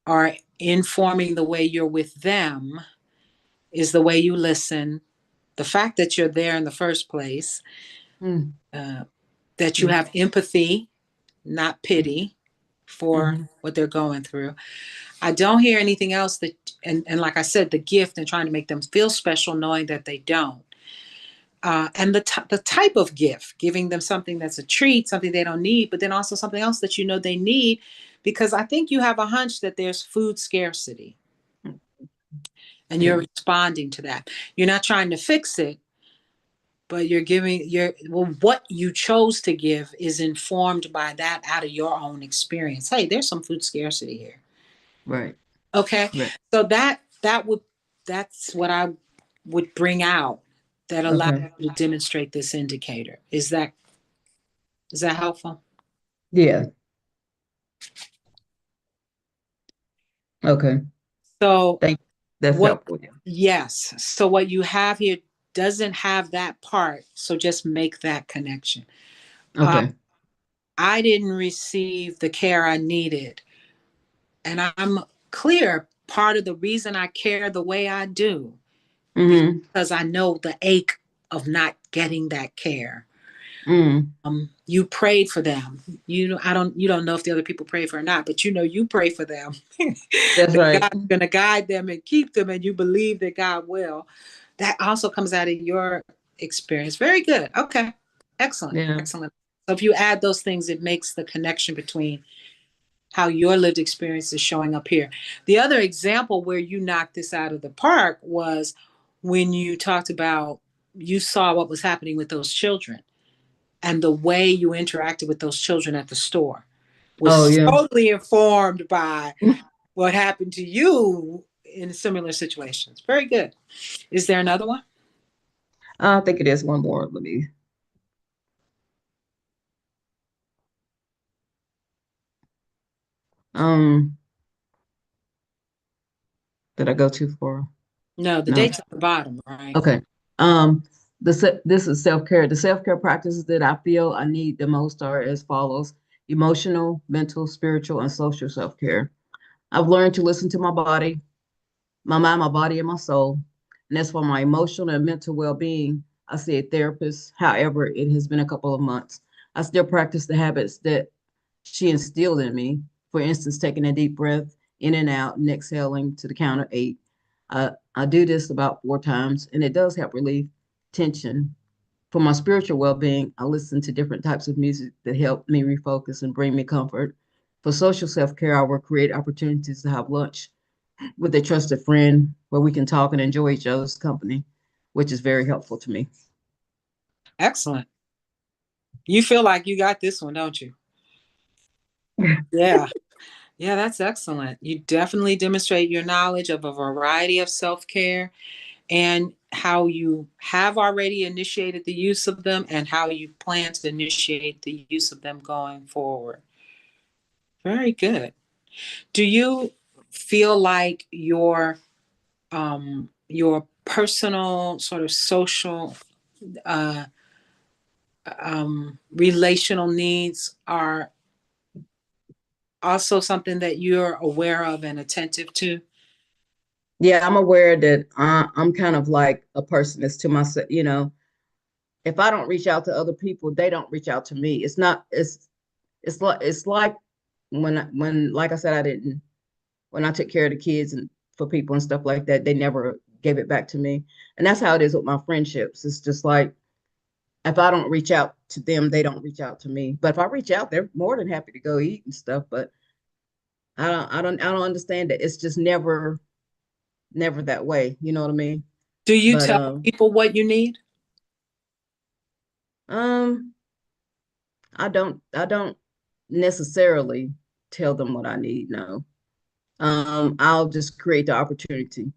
are informing the way you're with them is the way you listen. The fact that you're there in the first place, uh, that you have empathy, not pity for Mm-hmm. what they're going through. I don't hear anything else and like I said, the gift and trying to make them feel special, knowing that they don't. And the type of gift, giving them something that's a treat, something they don't need, but then also something else that you know they need, because I think you have a hunch that there's food scarcity and you're Yeah. responding to that. You're not trying to fix it, but you're giving what you chose to give is informed by that out of your own experience. Hey, there's some food scarcity here. Right. Okay. Right. So that's what I would bring out that allows Okay. you to demonstrate this indicator. Is that helpful? Yeah. Okay. So Thank That's what helpful. Yeah. yes. So what you have here doesn't have that part. So just make that connection. Uh, Okay. I didn't receive the care I needed. And I'm clear part of the reason I care the way I do Mm-hmm. because I know the ache of not getting that care. Mm. You prayed for them. You don't know if the other people pray for or not, but you pray for them. That's That right. God's going to guide them and keep them, and you believe that God will. That also comes out of your experience. Very good. Okay. Excellent. Yeah. Excellent. So if you add those things, it makes the connection between how your lived experience is showing up here. The other example where you knocked this out of the park was when you talked about you saw what was happening with those children and the way you interacted with those children at the store Oh was yeah. totally informed by what happened to you in similar situations. Very good. Is there another one? I think it is one more. Let me. Um. Did I go too far? No, the No. date's at the bottom, right? Okay. Um. This is self-care. The self-care practices that I feel I need the most are as follows: emotional, mental, spiritual, and social self-care. I've learned to listen to my body, my mind, my body, and my soul. And that's for my emotional and mental well-being. I see a therapist. However, it has been a couple of months. I still practice the habits that she instilled in me. For instance, taking a deep breath in and out and exhaling to the count of 8. I do this about 4 times, and it does help relieve tension. For my spiritual well-being, I listen to different types of music that help me refocus and bring me comfort. For social self-care, I will create opportunities to have lunch with a trusted friend where we can talk and enjoy each other's company, which is very helpful to me. Excellent. You feel like you got this one, don't you? Yeah. Yeah, that's excellent. You definitely demonstrate your knowledge of a variety of self care and how you have already initiated the use of them and how you plan to initiate the use of them going forward. Very good. Do you feel like your personal sort of social uh, relational needs are also something that you're aware of and attentive to? Yeah, I'm aware that I'm kind of like a person that's to myself, if I don't reach out to other people, they don't reach out to me. It's not, it's like when like I said, I didn't when I took care of the kids and for people and stuff like that, they never gave it back to me. And that's how it is with my friendships. It's just like if I don't reach out to them, they don't reach out to me. But if I reach out, they're more than happy to go eat and stuff. But I don't understand it. It's just never that way. You know what I mean? Do you But tell people what you need? um I don't necessarily tell them what I need, no. I'll just create the opportunity,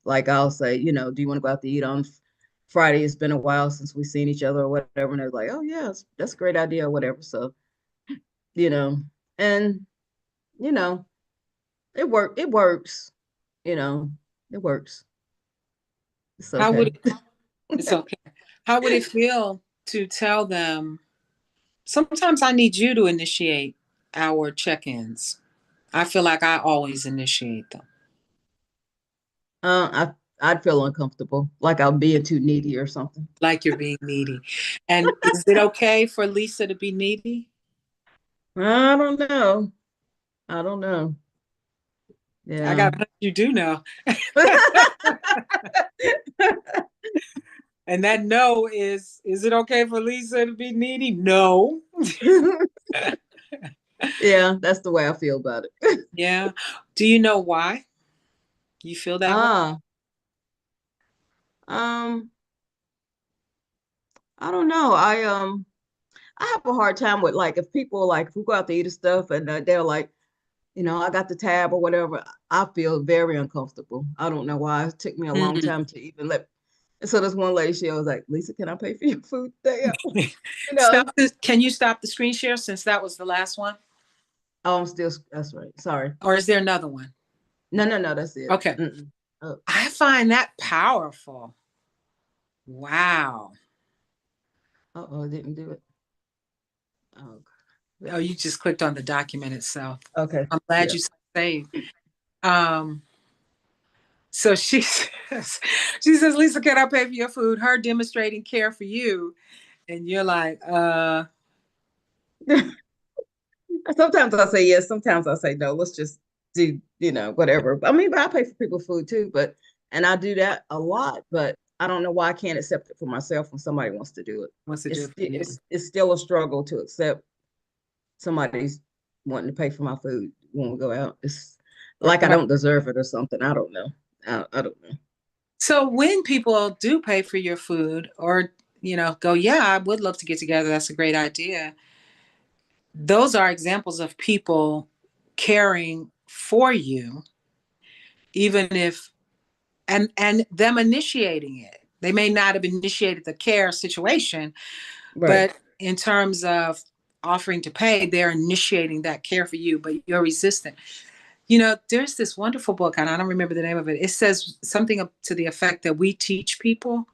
like I'll say, do you want to go out to eat on Friday? It's been a while since we've seen each other or whatever. And they're like, oh yeah, that's a great idea or whatever. So, you know, and you know, it works, you know, it works. It's How would okay. it's okay. How would it feel to tell them, sometimes I need you to initiate our check-ins? I feel like I always initiate them. I'd feel uncomfortable, like I'm being too needy or something. Like you're being needy. And is it okay for Lisa to be needy? I don't know. I don't know. I Yeah. got you do know. And that no is it okay for Lisa to be needy? No. Yeah, that's the way I feel about it. Yeah. Do you know why you feel that way? Ah, um, I don't know. I have a hard time with like if people like if we go out to eat and stuff and they're like, I got the tab or whatever. I feel very uncomfortable. I don't know why. It took me a long Mm. time to even let. And so this one lady, she was like, Lisa, can I pay for your food? Damn, you know. Stop this. Can you stop the screen share since that was the last one? Oh, I'm still. That's right. Sorry. Or is there another one? No, no, no. That's it. Okay. Mm-mm. Oh, I find that powerful. Wow. oh, I didn't do it. Oh, Oh, you just clicked on the document itself. okay. I'm glad Yeah. you saved. Um, so she says, Lisa, can I pay for your food? Her demonstrating care for you. And you're like, Sometimes I say yes, sometimes I say no. Let's just do, whatever. I mean, but I pay for people's food too, and I do that a lot, but I don't know why I can't accept it for myself when somebody wants to do it. wants to do It's it for you. it's still a struggle to accept somebody's wanting to pay for my food when we go out. It's like I Right. don't deserve it or something. I don't know. I don't know. So when people do pay for your food or, go, yeah, I would love to get together. That's a great idea. Those are examples of people caring for you, even if, and them initiating it. They may not have initiated the care situation, Right. but in terms of offering to pay, they're initiating that care for you, but you're resistant. There's this wonderful book, and I don't remember the name of it. It says something up to the effect that we teach people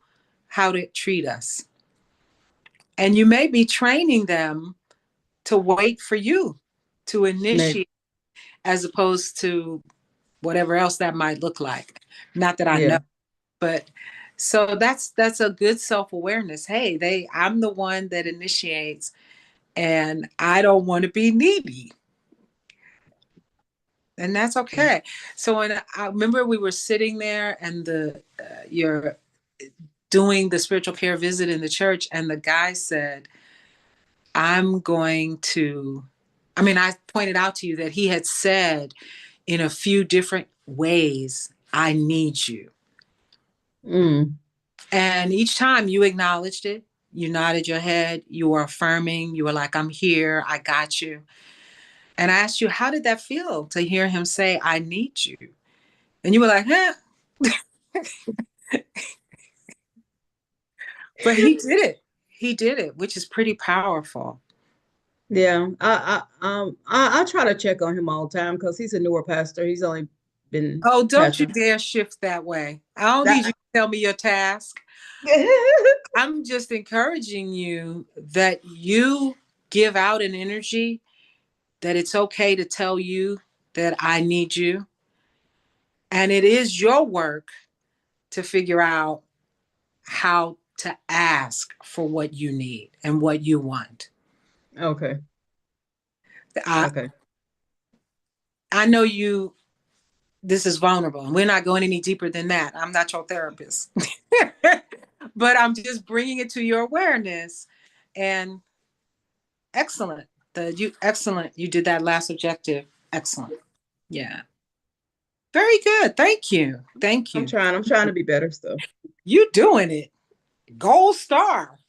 how to treat us. And you may be training them to wait for you to Maybe. initiate as opposed to whatever else that might look like. Not that I know, Yeah. but so that's a good self-awareness. Hey, I'm the one that initiates and I don't want to be needy. And that's okay. So when I remember we were sitting there and you're doing the spiritual care visit in the church and the guy said, I'm going to, I pointed out to you that he had said in a few different ways, I need you. Mm. And each time you acknowledged it, you nodded your head, you were affirming, you were like, I'm here, I got you. And I asked you, how did that feel to hear him say, I need you? And you were like, huh? But he did it. He did it, which is pretty powerful. Yeah, I try to check on him all the time because he's a newer pastor. He's only been Oh, don't you pastor. dare shift that way. I don't need you That to tell me your task. I'm just encouraging you that you give out an energy that it's okay to tell you that I need you. And it is your work to figure out how to ask for what you need and what you want. okay, I, okay. I know you, this is vulnerable, and we're not going any deeper than that. I'm not your therapist, but I'm just bringing it to your awareness. And excellent. Excellent. You did that last objective. Excellent. Yeah. Very good. Thank you. Thank I'm you. trying. I'm trying to be better still. You doing it. Gold star.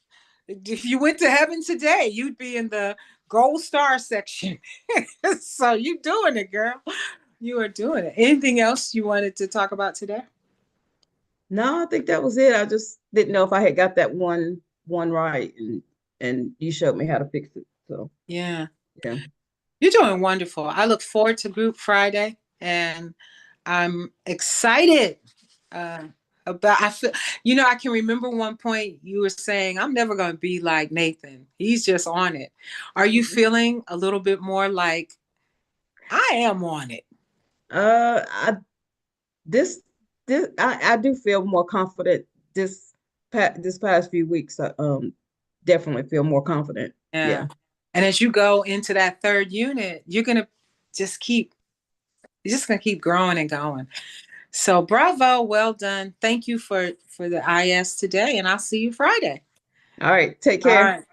If you went to heaven today, you'd be in the gold star section. So you doing it, girl. You are doing it. Anything else you wanted to talk about today? No, I think that was it. I just didn't know if I had got that one right, and you showed me how to fix it. So Yeah. yeah. You're doing wonderful. I look forward to Group Friday, and I'm excited uh, about. I feel, I can remember one point you were saying, "I'm never going to be like Nathan. He's just on it." Are you Mhm. feeling a little bit more like I am on it? I this I do feel more confident this past few weeks. I definitely feel more confident. Yeah. Yeah. And as you go into that third unit, just keep, you're just gonna keep growing and going. So bravo, well done. Thank you for the IS today, and I'll see you Friday. All right. Take All care. right.